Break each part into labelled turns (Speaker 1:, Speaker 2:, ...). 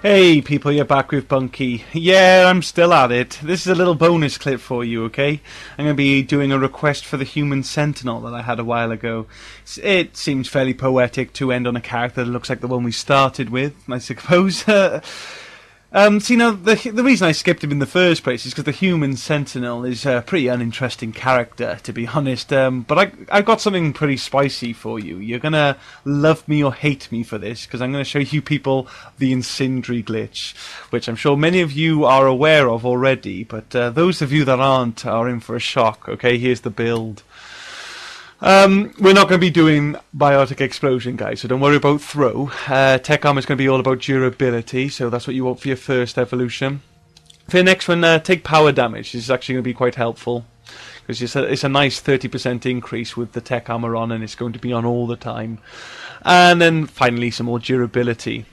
Speaker 1: Hey people, you're back with Bwnci. Yeah, I'm still at it. This is a little bonus clip for you, okay? I'm going to be doing a request for the human Sentinel that I had a while ago. It seems fairly poetic to end on a character that looks like the one we started with, I suppose. See, now, the reason I skipped him in the first place is because the human Sentinel is a pretty uninteresting character, to be honest. But I've got something pretty spicy for you. You're going to love me or hate me for this, because I'm going to show you people the Incendiary glitch, which I'm sure many of you are aware of already, but those of you that aren't are in for a shock. Okay, here's the build. We're not going to be doing biotic explosion, guys, so don't worry about throw. Tech armor is going to be all about durability, so that's what you want for your first evolution. For your next one, take power damage. This is actually going to be quite helpful, because it's a nice 30% increase with the tech armor on, and it's going to be on all the time. And then finally, some more durability.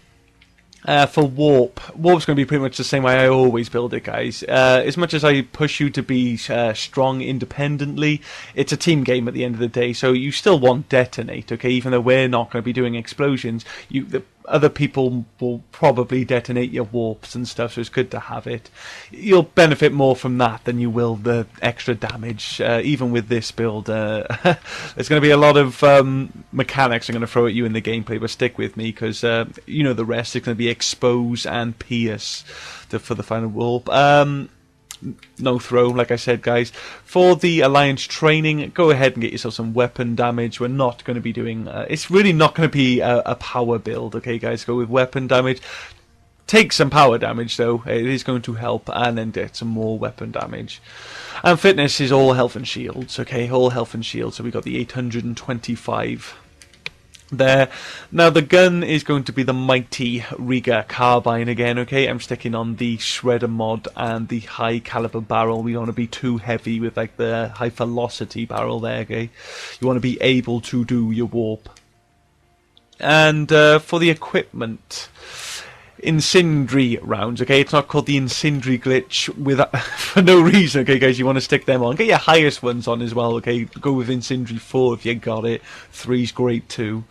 Speaker 1: For warp's going to be pretty much the same way I always build it, guys. As much as I push you to be strong independently, it's a team game at the end of the day, so you still want detonate, okay? Even though we're not going to be doing explosions, the other people will probably detonate your warps and stuff, so it's good to have it. You'll benefit more from that than you will the extra damage, even with this build. There's going to be a lot of mechanics I'm going to throw at you in the gameplay, but stick with me, because you know the rest. It's going to be expose and pierce for the final warp. No throw, like I said, guys. For the Alliance training, go ahead and get yourself some weapon damage. We're not going to be doing... it's really not going to be a power build, okay, guys? Go with weapon damage. Take some power damage, though. It is going to help, and then get some more weapon damage. And fitness is all health and shields, okay? All health and shields. So we got the 825 there. Now the gun is going to be the mighty Riga carbine again, okay? I'm sticking on the shredder mod and the high caliber barrel. We don't want to be too heavy with like the high velocity barrel there, okay? You want to be able to do your warp. And for the equipment, Incendiary Rounds, okay? It's not called the Incendiary glitch for no reason, okay, guys? You want to stick them on. Get your highest ones on as well, okay? Go with Incendiary 4 if you got it. 3's great too.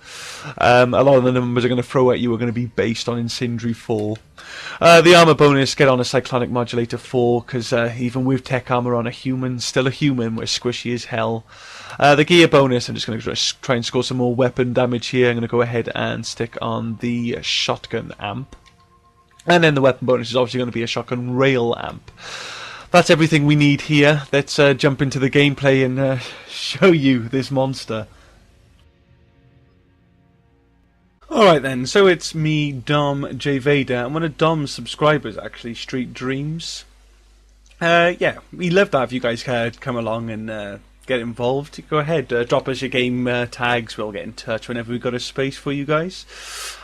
Speaker 1: A lot of the numbers are going to throw at you are going to be based on Incendiary 4. The armor bonus, get on a Cyclonic Modulator 4, because even with tech armor on a human, still a human, we're squishy as hell. The gear bonus, I'm just going to try and score some more weapon damage here. I'm going to go ahead and stick on the shotgun amp. And then the weapon bonus is obviously going to be a shotgun rail amp. That's everything we need here. Let's jump into the gameplay and show you this monster. Alright then, so it's me, Dom J Vader, and one of Dom's subscribers actually, Street Dreams. Yeah, we'd love to have you guys come along and get involved. Go ahead, drop us your game tags. We'll get in touch whenever we've got a space for you guys.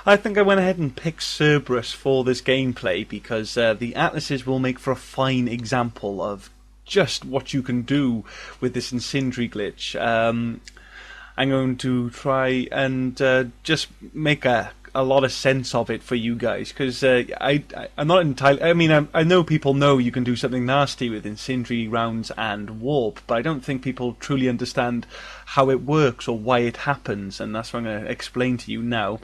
Speaker 1: I think I went ahead and picked Cerberus for this gameplay because the Atlases will make for a fine example of just what you can do with this Incendiary glitch. I'm going to try and just make a lot of sense of it for you guys, because I'm not entitled. I mean, I know people know you can do something nasty with Incendiary Rounds and Warp, but I don't think people truly understand how it works or why it happens, and that's what I'm going to explain to you now.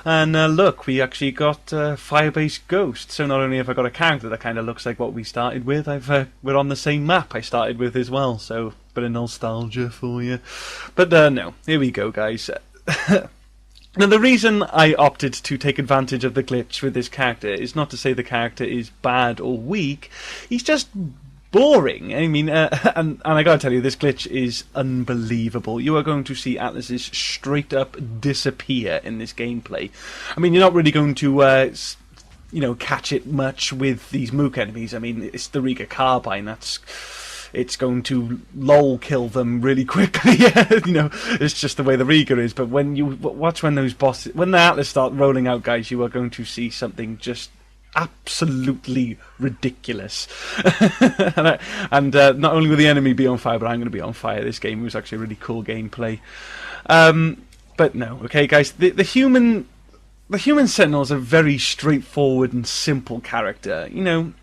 Speaker 1: And look, we actually got Firebase Ghost, so not only have I got a character that kind of looks like what we started with, we're on the same map I started with as well, so bit of nostalgia for you. But no, here we go, guys. Now, the reason I opted to take advantage of the glitch with this character is not to say the character is bad or weak. He's just boring. I mean, and I gotta tell you, this glitch is unbelievable. You are going to see Atlases straight up disappear in this gameplay. I mean, you're not really going to, you know, catch it much with these Mook enemies. I mean, it's the Riga carbine. It's going to lol kill them really quickly. You know, it's just the way the Riga is. But when you watch when those bosses, when the Atlas start rolling out, guys, you are going to see something just absolutely ridiculous. and not only will the enemy be on fire, but I'm going to be on fire. This game was actually a really cool gameplay. But no, okay, guys, the human Sentinel is a very straightforward and simple character. You know.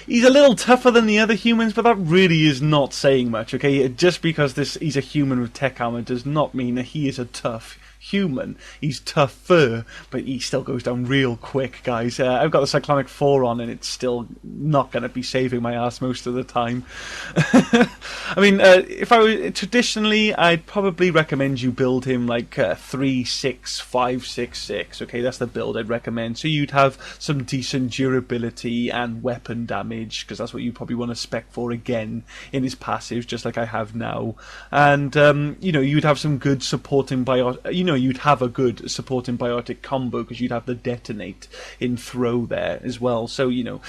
Speaker 1: He's a little tougher than the other humans, but that really is not saying much, okay? Just because he's a human with tech armor does not mean that he is a tough human. He's tougher, but he still goes down real quick, guys. I've got the Cyclonic 4 on, and it's still not going to be saving my ass most of the time. I mean, if I were traditionally, I'd probably recommend you build him like 3-6-5-6-6. Okay, that's the build I'd recommend. So you'd have some decent durability and weapon damage, because that's what you probably want to spec for again in his passives, just like I have now. And you know, you'd have some good supporting you'd have a good supporting biotic combo, because you'd have the detonate in throw there as well. So, you know,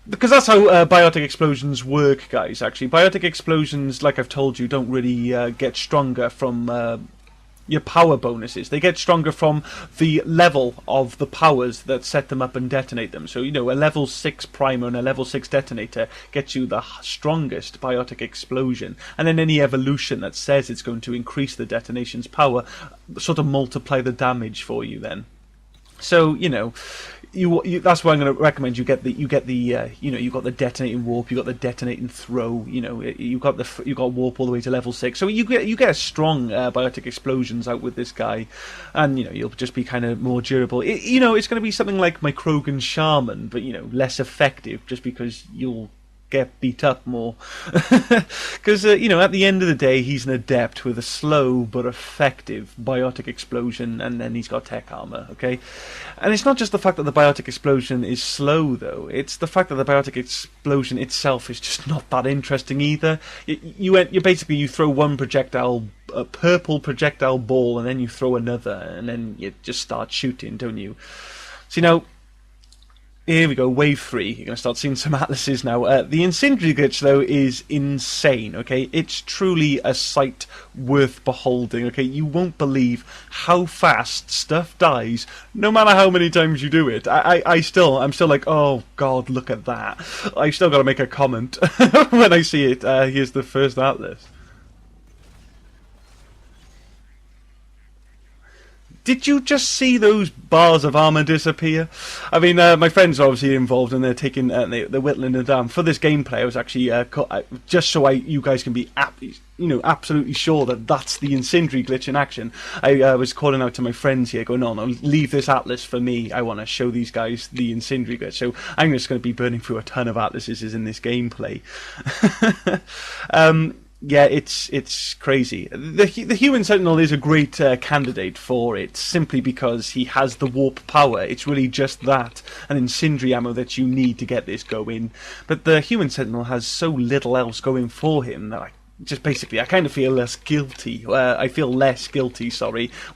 Speaker 1: because that's how biotic explosions work, guys. Actually, biotic explosions, like I've told you, don't really get stronger from your power bonuses. They get stronger from the level of the powers that set them up and detonate them. So, you know, a level 6 primer and a level 6 detonator gets you the strongest biotic explosion, and then any evolution that says it's going to increase the detonation's power sort of multiply the damage for you then. So, you know, that's why I'm going to recommend you get the you know, you've got the detonating warp, you've got the detonating throw, you know, you've got warp all the way to level 6, so you get a strong biotic explosions out with this guy, and you know, you'll just be kind of more durable. You know, it's going to be something like my Krogan Shaman, but you know, less effective, just because you'll get beat up more. Because you know, at the end of the day, he's an adept with a slow but effective biotic explosion, and then he's got tech armor. Okay, and it's not just the fact that the biotic explosion is slow, though. It's the fact that the biotic explosion itself is just not that interesting either. You basically throw one projectile, a purple projectile ball, and then you throw another, and then you just start shooting, don't you? So, you know, here we go, wave 3. You're going to start seeing some atlases now. The Incendiary glitch, though, is insane, okay? It's truly a sight worth beholding, okay? You won't believe how fast stuff dies, no matter how many times you do it. I'm still like, oh, God, look at that. I still got to make a comment when I see it. Here's the first atlas. Did you just see those bars of armor disappear? I mean, my friends are obviously involved, and they're taking, they're whittling it down. For this gameplay, I was actually just so you guys can be absolutely sure that that's the Incendiary glitch in action. I was calling out to my friends here, going, "No, leave this atlas for me. I want to show these guys the Incendiary glitch." So I'm just going to be burning through a ton of atlases in this gameplay. Yeah, it's crazy. The Human Sentinel is a great candidate for it, simply because he has the warp power. It's really just that, an incendiary ammo that you need to get this going. But the Human Sentinel has so little else going for him that I kind of feel less guilty. I feel less guilty,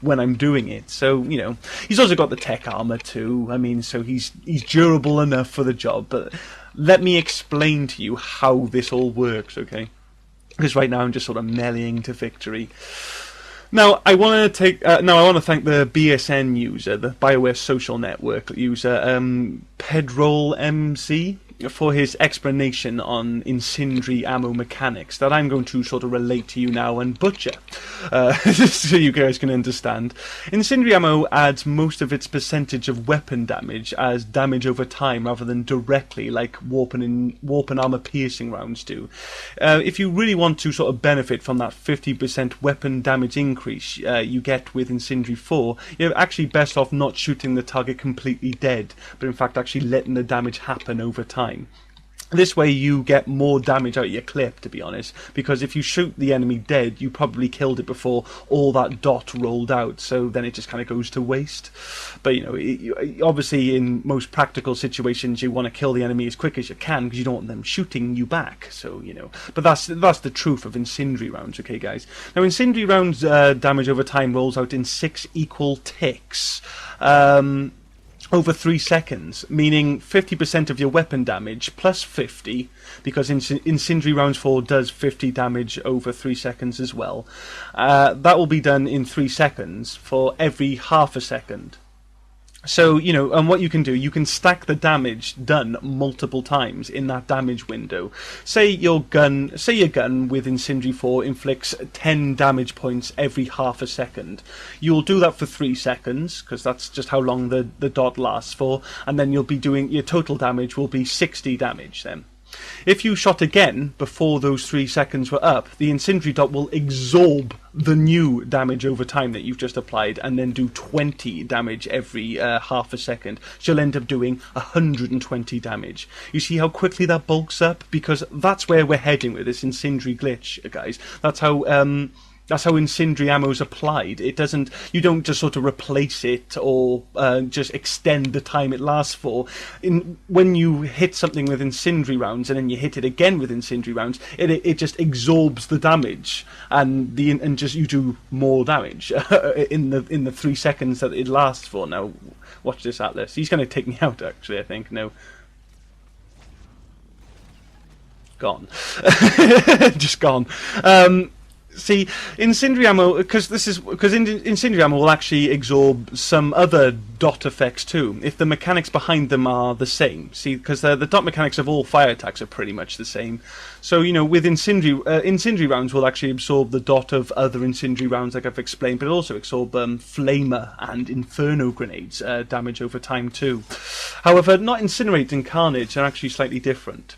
Speaker 1: when I'm doing it. So, you know, he's also got the tech armor too. I mean, so he's durable enough for the job. But let me explain to you how this all works, okay? Because right now I'm just sort of meleeing to victory. Now I want to thank the BSN user, the BioWare social network user, Bwnci, for his explanation on incendiary ammo mechanics that I'm going to sort of relate to you now and butcher, so you guys can understand. Incendiary ammo adds most of its percentage of weapon damage as damage over time, rather than directly like warp and armor piercing rounds do. If you really want to sort of benefit from that 50% weapon damage increase you get with Incendiary 4, you're actually best off not shooting the target completely dead, but in fact actually letting the damage happen over time. This way you get more damage out of your clip, to be honest, because if you shoot the enemy dead, you probably killed it before all that dot rolled out, so then it just kind of goes to waste. But, you know, obviously in most practical situations you want to kill the enemy as quick as you can, because you don't want them shooting you back, so, you know. But that's the truth of Incendiary Rounds, okay, guys? Now, Incendiary Rounds damage over time rolls out in 6 equal ticks. Over 3 seconds, meaning 50% of your weapon damage plus 50, because Incendiary Rounds 4 does 50 damage over 3 seconds as well. That will be done in 3 seconds for every half a second. So, you know, and what you can do, you can stack the damage done multiple times in that damage window. Say your gun with Incendiary 4 inflicts 10 damage points every half a second. You'll do that for 3 seconds, because that's just how long the dot lasts for, and then you'll be doing, your total damage will be 60 damage then. If you shot again before those 3 seconds were up, the incendiary dot will absorb the new damage over time that you've just applied and then do 20 damage every half a second. So you'll end up doing 120 damage. You see how quickly that bulks up? Because that's where we're heading with this incendiary glitch, guys. That's how incendiary ammo is applied. It doesn't. You don't just sort of replace it or just extend the time it lasts for. When you hit something with incendiary rounds and then you hit it again with incendiary rounds, it just absorbs the damage and just you do more damage in the 3 seconds that it lasts for. Now, watch this Atlas. He's going to take me out. Actually, I think no. Gone. Just gone. See, incendiary ammo, because incendiary ammo will actually absorb some other dot effects too, if the mechanics behind them are the same. See, because the dot mechanics of all fire attacks are pretty much the same. So, you know, with incendiary rounds will actually absorb the dot of other incendiary rounds, like I've explained, but it'll also absorb flamer and inferno grenades damage over time too. However, not incinerate and carnage are actually slightly different.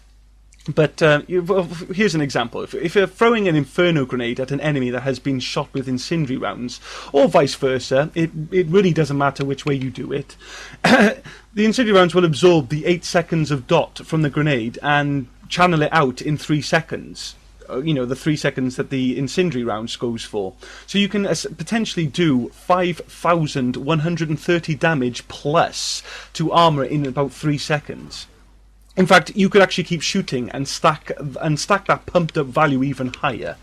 Speaker 1: But here's an example. If you're throwing an inferno grenade at an enemy that has been shot with incendiary rounds, or vice versa, it really doesn't matter which way you do it. The incendiary rounds will absorb the 8 seconds of dot from the grenade and channel it out in 3 seconds. You know, the 3 seconds that the incendiary rounds goes for. So you can potentially do 5,130 damage plus to armor in about 3 seconds. In fact, you could actually keep shooting and stack that pumped up value even higher,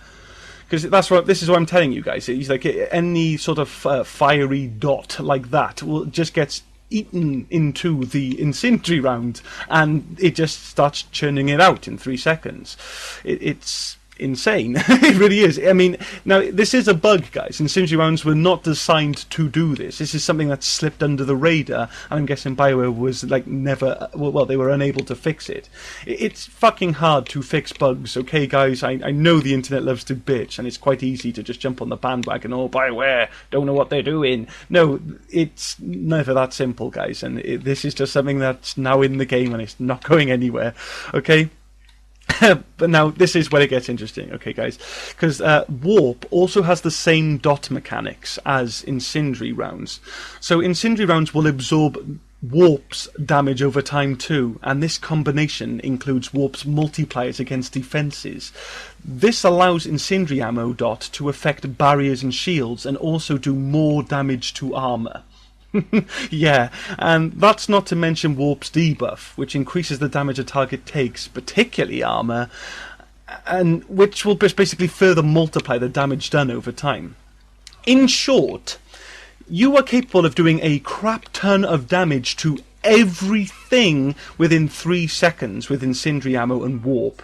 Speaker 1: because this is what I'm telling you guys. It's like any sort of fiery dot like that just gets eaten into the incendiary round, and it just starts churning it out in 3 seconds. It's insane. It really is. I mean, now this is a bug, guys. Incendiary rounds were not designed to do this. This is something that slipped under the radar, and I'm guessing BioWare was like never. Well, they were unable to fix it. It's fucking hard to fix bugs, okay, guys? I know the internet loves to bitch, and it's quite easy to just jump on the bandwagon. Oh, BioWare don't know what they're doing. No, it's never that simple, guys. And this is just something that's now in the game, and it's not going anywhere. Okay. But now this is where it gets interesting, okay, guys, because warp also has the same dot mechanics as incendiary rounds. So incendiary rounds will absorb warp's damage over time too, and this combination includes warp's multipliers against defenses. This allows incendiary ammo dot to affect barriers and shields and also do more damage to armor. Yeah, and that's not to mention warp's debuff, which increases the damage a target takes, particularly armor, and which will just basically further multiply the damage done over time. In short, you are capable of doing a crap ton of damage to everything within 3 seconds with incendiary ammo and warp.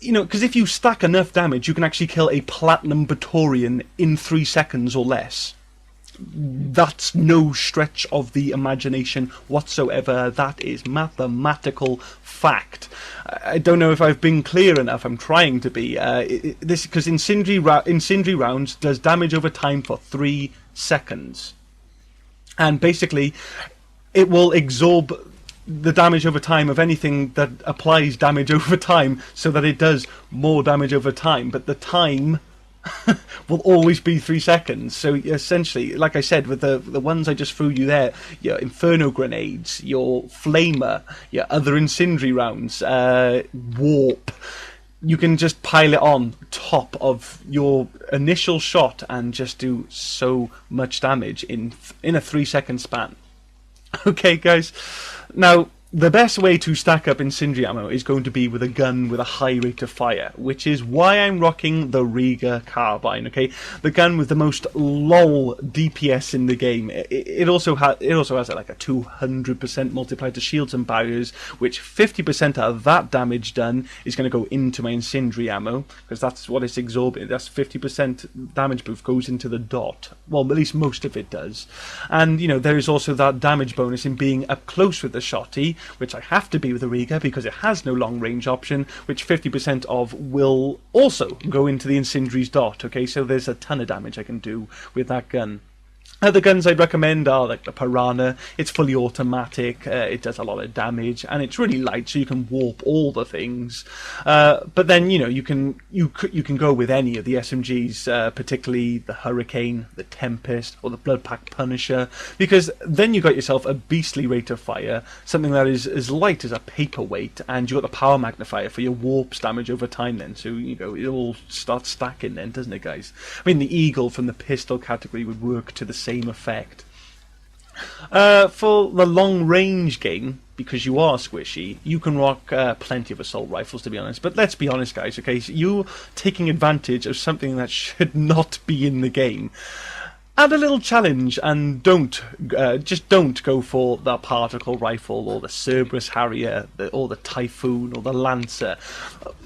Speaker 1: You know, because if you stack enough damage, you can actually kill a platinum Batorian in 3 seconds or less. That's no stretch of the imagination whatsoever. That is mathematical fact. I don't know if I've been clear enough. I'm trying to be. This because incendiary rounds does damage over time for 3 seconds, and basically, it will absorb the damage over time of anything that applies damage over time, so that it does more damage over time. But the time will always be 3 seconds. So essentially, like I said, with the ones I just threw you there, your inferno grenades, your flamer, your other incendiary rounds, warp, you can just pile it on top of your initial shot and just do so much damage in a 3 second span. Okay, guys. Now, the best way to stack up incendiary ammo is going to be with a gun with a high rate of fire, which is why I'm rocking the Riga carbine. Okay, the gun with the most lol DPS in the game. It also has like a 200% multiplier to shields and barriers, which 50% of that damage done is going to go into my incendiary ammo, because that's what it's exorbitant. That's 50% damage boost goes into the dot. Well, at least most of it does. And you know, there is also that damage bonus in being up close with the shotty, which I have to be with the Riga because it has no long range option, which 50% of will also go into the incendiary's dot. Okay, so there's a ton of damage I can do with that gun. Other guns I'd recommend are like the Piranha. It's fully automatic, it does a lot of damage, and it's really light, so you can warp all the things. But then, you know, you can go with any of the SMGs, particularly the Hurricane, the Tempest, or the Bloodpack Punisher, because then you got yourself a beastly rate of fire, something that is as light as a paperweight, and you got the power magnifier for your warps damage over time. Then, so you know, it all starts stacking then, doesn't it, guys? I mean, the Eagle from the pistol category would work to the same effect. For the long range game, because you are squishy, you can rock plenty of assault rifles, to be honest. But let's be honest, guys, okay, so you're taking advantage of something that should not be in the game. Add a little challenge and just don't go for the particle rifle or the Cerberus Harrier or the Typhoon or the Lancer.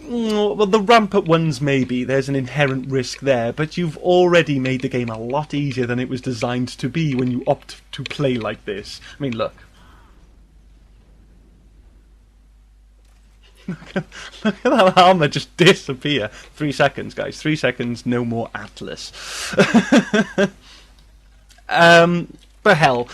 Speaker 1: Well, the rampant ones maybe, there's an inherent risk there, but you've already made the game a lot easier than it was designed to be when you opt to play like this. I mean, look. Look at that armor just disappear. 3 seconds, guys. 3 seconds, no more Atlas. But hell,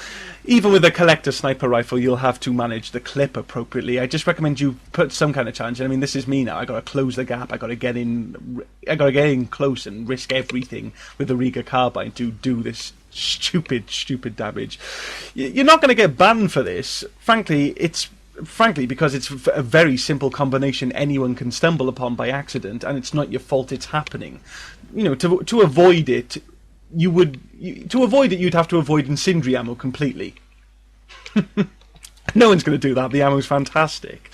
Speaker 1: even with a collector sniper rifle, you'll have to manage the clip appropriately. I just recommend you put some kind of challenge. I mean, this is me now. I got to close the gap. I got to get in close and risk everything with the Riga carbine to do this stupid damage. You're not going to get banned for this. Frankly, because it's a very simple combination anyone can stumble upon by accident, and it's not your fault it's happening. You know, to avoid it, you'd have to avoid incendiary ammo completely. No one's going to do that. The ammo's fantastic.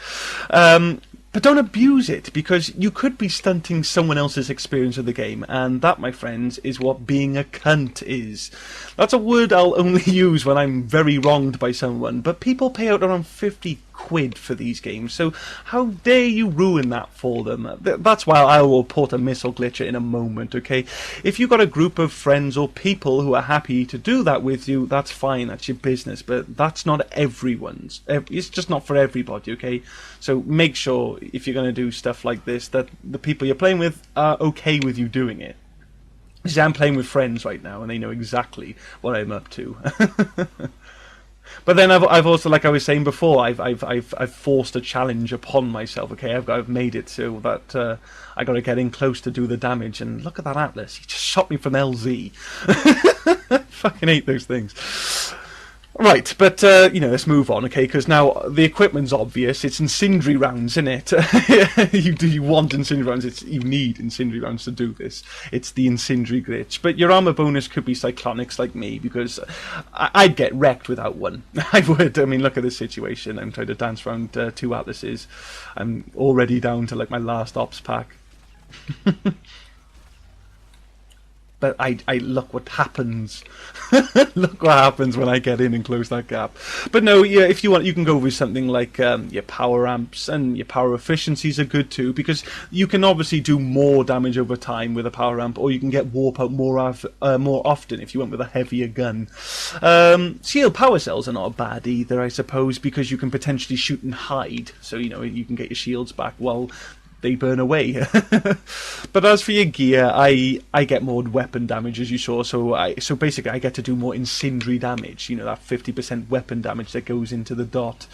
Speaker 1: But don't abuse it, because you could be stunting someone else's experience of the game, and that, my friends, is what being a cunt is. That's a word I'll only use when I'm very wronged by someone, but people pay out around 50 quid for these games, so how dare you ruin that for them? That's why I will report a missile glitcher in a moment, okay? If you've got a group of friends or people who are happy to do that with you, that's fine, that's your business, but that's not everyone's. It's just not for everybody, okay? So make sure, if you're going to do stuff like this, that the people you're playing with are okay with you doing it. See, I'm playing with friends right now, and they know exactly what I'm up to. But then I've also, like I was saying before, I've forced a challenge upon myself. Okay, I've made it so that I got to get in close to do the damage. And look at that Atlas! He just shot me from LZ. Fucking hate those things. Right, but, you know, let's move on, okay, because now the equipment's obvious. It's incendiary rounds, isn't it? you want incendiary rounds. You need incendiary rounds to do this. It's the incendiary glitch. But your armor bonus could be cyclonics like me, because I'd get wrecked without one. I would. I mean, look at this situation. I'm trying to dance around 2 Atlases. I'm already down to, like, my last ops pack. But I look what happens. Look what happens when I get in and close that gap. But no, yeah, if you want, you can go with something like your power amps, and your power efficiencies are good too, because you can obviously do more damage over time with a power amp, or you can get warp out more often if you went with a heavier gun. Shield power cells are not bad either, I suppose, because you can potentially shoot and hide, so you know you can get your shields back while they burn away. But as for your gear, I get more weapon damage, as you saw, so basically I get to do more incendiary damage, you know, that 50% weapon damage that goes into the dot.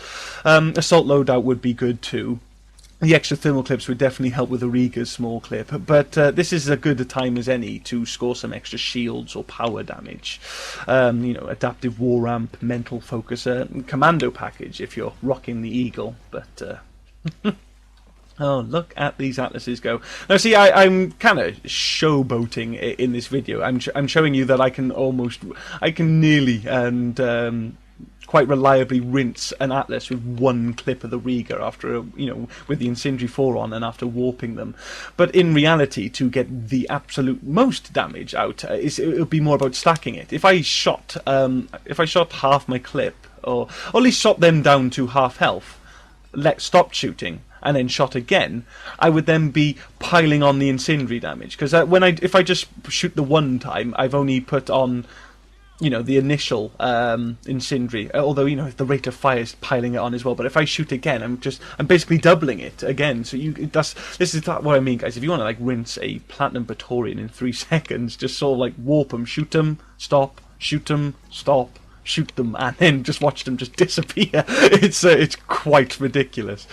Speaker 1: Assault loadout would be good too. The extra thermal clips would definitely help with the Riga's small clip, but this is as good a time as any to score some extra shields or power damage. You know, adaptive war ramp, mental focuser, and commando package if you're rocking the Eagle, but oh, look at these Atlases go. Now, see, I'm kind of showboating in this video. I'm showing you that I can nearly and quite reliably rinse an Atlas with one clip of the Riga after, with the Incendiary 4 on and after warping them. At reality, to get the absolute most damage out, it would be more about stacking it. If I shot half my clip, or at least shot them down to half health, stopped shooting, and then shot again, I would then be piling on the incendiary damage. Because if I just shoot the one time, I've only put on, the initial incendiary. Although the rate of fire is piling it on as well. But if I shoot again, I'm basically doubling it again. So this is what I mean, guys. If you want to rinse a Platinum Praetorian in 3 seconds, just sort of warp them, shoot them, stop, shoot them, stop, shoot them, and then just watch them just disappear. It's quite ridiculous.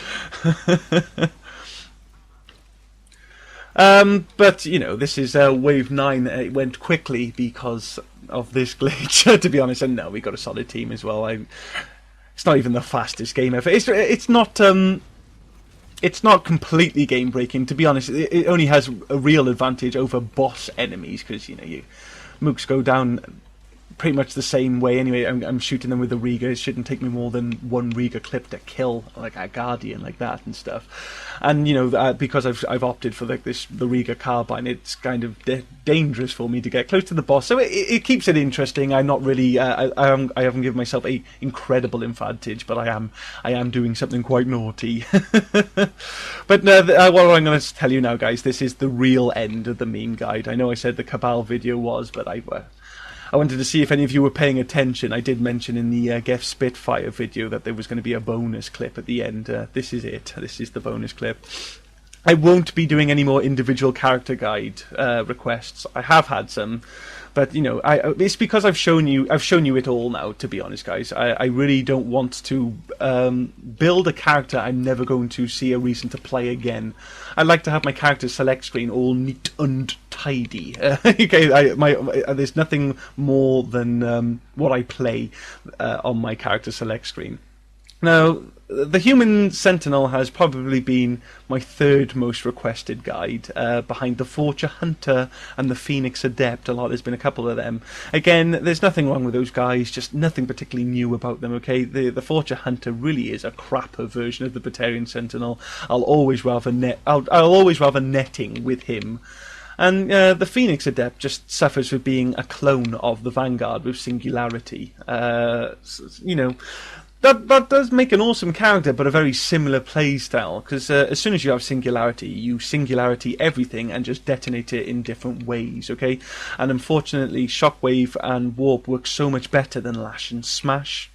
Speaker 1: But this is wave 9. It went quickly because of this glitch, to be honest. And no, we got a solid team as well. It's not even the fastest game ever. It's not completely game breaking, to be honest. It only has a real advantage over boss enemies because mooks go down pretty much the same way anyway. I'm shooting them with the Riga. It shouldn't take me more than one Riga clip to kill a Guardian like that and stuff. And because I've opted for the Riga carbine, it's kind of dangerous for me to get close to the boss. So it keeps it interesting. I'm not really I haven't given myself a incredible advantage, but I am doing something quite naughty. But what I'm going to tell you now, guys, this is the real end of the meme guide. I know I said the Cabal video was, but I wanted to see if any of you were paying attention. I did mention in the Gef Spitfire video that there was going to be a bonus clip at the end. This is it. This is the bonus clip. I won't be doing any more individual character guide requests. I have had some, but it's because I've shown you it all now. To be honest, guys, I really don't want to build a character I'm never going to see a reason to play again. I like to have my character select screen all neat and tidy. Okay, there's nothing more than what I play on my character select screen. Now, the Human Sentinel has probably been my third most requested guide, behind the Forger Hunter and the Phoenix Adept. There's been a couple of them. Again, there's nothing wrong with those guys, just nothing particularly new about them, okay? The Forger Hunter really is a crapper version of the Batarian Sentinel. I'll always rather netting with him. And the Phoenix Adept just suffers with being a clone of the Vanguard with Singularity. That does make an awesome character, but a very similar playstyle, because as soon as you have Singularity, you Singularity everything and just detonate it in different ways, okay? And unfortunately, Shockwave and Warp work so much better than Lash and Smash.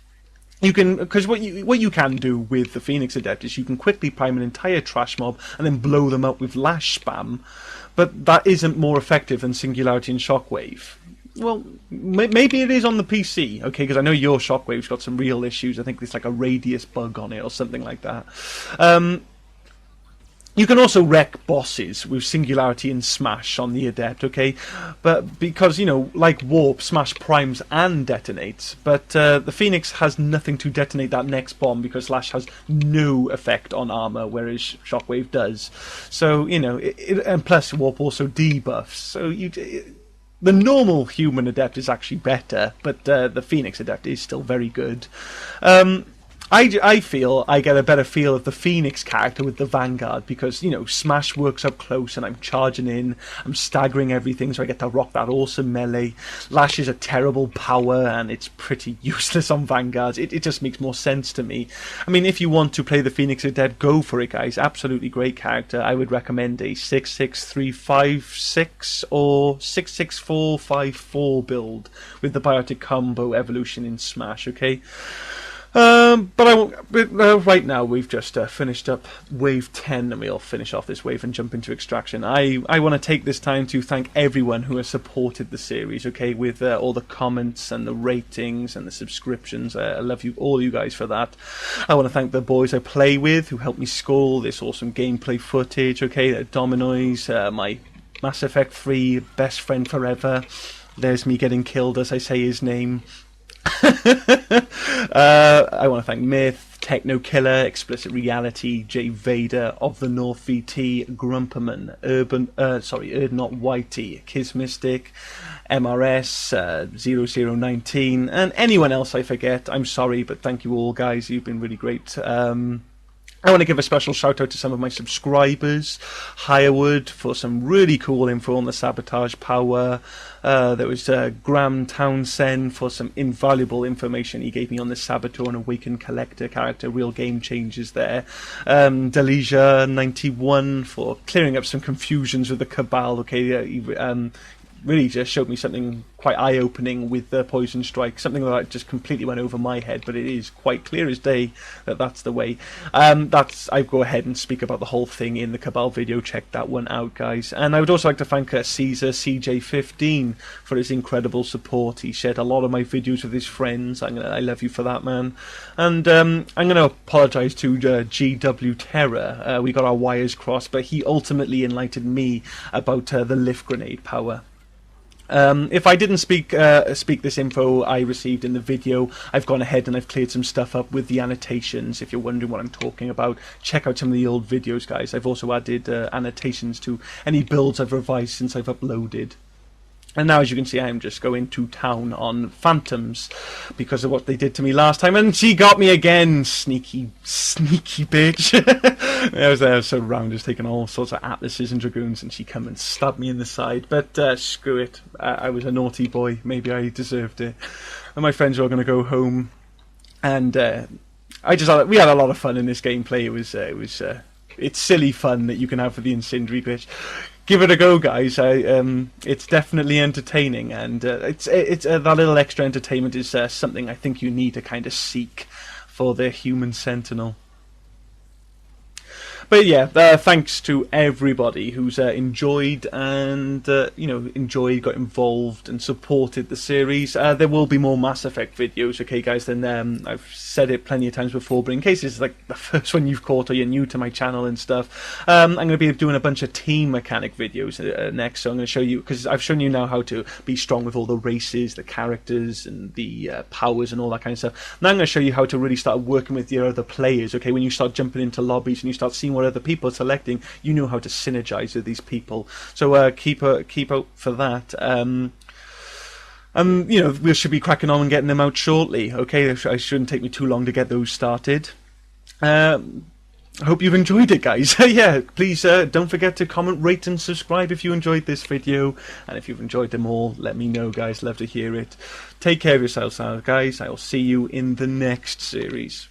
Speaker 1: Because what you can do with the Phoenix Adept is you can quickly prime an entire trash mob and then blow them up with Lash spam, but that isn't more effective than Singularity and Shockwave. Well, maybe it is on the PC, okay, because I know your Shockwave's got some real issues. I think there's a radius bug on it or something like that. You can also wreck bosses with Singularity and Smash on the Adept, okay? But because, like Warp, Smash primes and detonates, but the Phoenix has nothing to detonate that next bomb because Slash has no effect on armor, whereas Shockwave does. So, and plus Warp also debuffs, so the normal Human Adept is actually better, but the Phoenix Adept is still very good. I feel I get a better feel of the Phoenix character with the Vanguard because, Smash works up close and I'm charging in, I'm staggering everything so I get to rock that awesome melee. Lash is a terrible power and it's pretty useless on Vanguards. It just makes more sense to me. I mean, if you want to play the Phoenix Adept, go for it, guys. Absolutely great character. I would recommend a 66356 or 66454 build with the Biotic Combo evolution in Smash, okay? Right now we've just finished up Wave 10 and we'll finish off this wave and jump into Extraction. I want to take this time to thank everyone who has supported the series, okay, with all the comments and the ratings and the subscriptions. I love all you guys for that. I want to thank the boys I play with who helped me score all this awesome gameplay footage, okay, Dominoes, my Mass Effect 3 best friend forever. There's me getting killed as I say his name. I want to thank Myth, Techno Killer, Explicit Reality, J Vader, Of the North VT, Grumperman, Erdnot Whitey, Kiss Mystic, MRS, 0019, and anyone else I forget. I'm sorry, but thank you all, guys. You've been really great. I want to give a special shout out to some of my subscribers. Hirewood for some really cool info on the Sabotage Power. There was Graham Townsend for some invaluable information he gave me on the Saboteur and Awakened Collector character. Real game changers there. Delesia91 for clearing up some confusions with the Cabal. Okay, really just showed me something quite eye-opening with the Poison Strike, something that just completely went over my head, but it is quite clear as day that that's the way. I go ahead and speak about the whole thing in the Cabal video. Check that one out, guys. And I would also like to thank Caesar CJ15 for his incredible support. He shared a lot of my videos with his friends. I love you for that, man. And I'm going to apologise to GW Terror. We got our wires crossed, but he ultimately enlightened me about the lift grenade power. If I didn't speak this info I received in the video, I've gone ahead and I've cleared some stuff up with the annotations. If you're wondering what I'm talking about, check out some of the old videos, guys. I've also added annotations to any builds I've revised since I've uploaded. And now, as you can see, I'm just going to town on Phantoms because of what they did to me last time. And she got me again, sneaky bitch. I was there, so round, just taking all sorts of Atlases and Dragoons, and she come and stabbed me in the side. But screw it. I was a naughty boy. Maybe I deserved it. And my friends were all going to go home. And we had a lot of fun in this gameplay. It's silly fun that you can have for the Incendiary glitch. Give it a go, guys. It's definitely entertaining, and that little extra entertainment is something I think you need to kind of seek for the human Sentinel. But yeah, thanks to everybody who's enjoyed and got involved and supported the series. There will be more Mass Effect videos, okay, guys? Then I've said it plenty of times before, but in case it's like the first one you've caught or you're new to my channel and stuff, I'm going to be doing a bunch of team mechanic videos next. So I'm going to show you, because I've shown you now how to be strong with all the races, the characters, and the powers and all that kind of stuff. Now I'm going to show you how to really start working with your other players, okay? When you start jumping into lobbies and you start seeing what other people are selecting, you know how to synergize with these people. So keep out for that. We should be cracking on and getting them out shortly. Okay, it shouldn't take me too long to get those started. I hope you've enjoyed it, guys. Yeah, please don't forget to comment, rate and subscribe if you enjoyed this video, and if you've enjoyed them all, let me know, guys. Love to hear it. Take care of yourselves now, guys. I'll see you in the next series.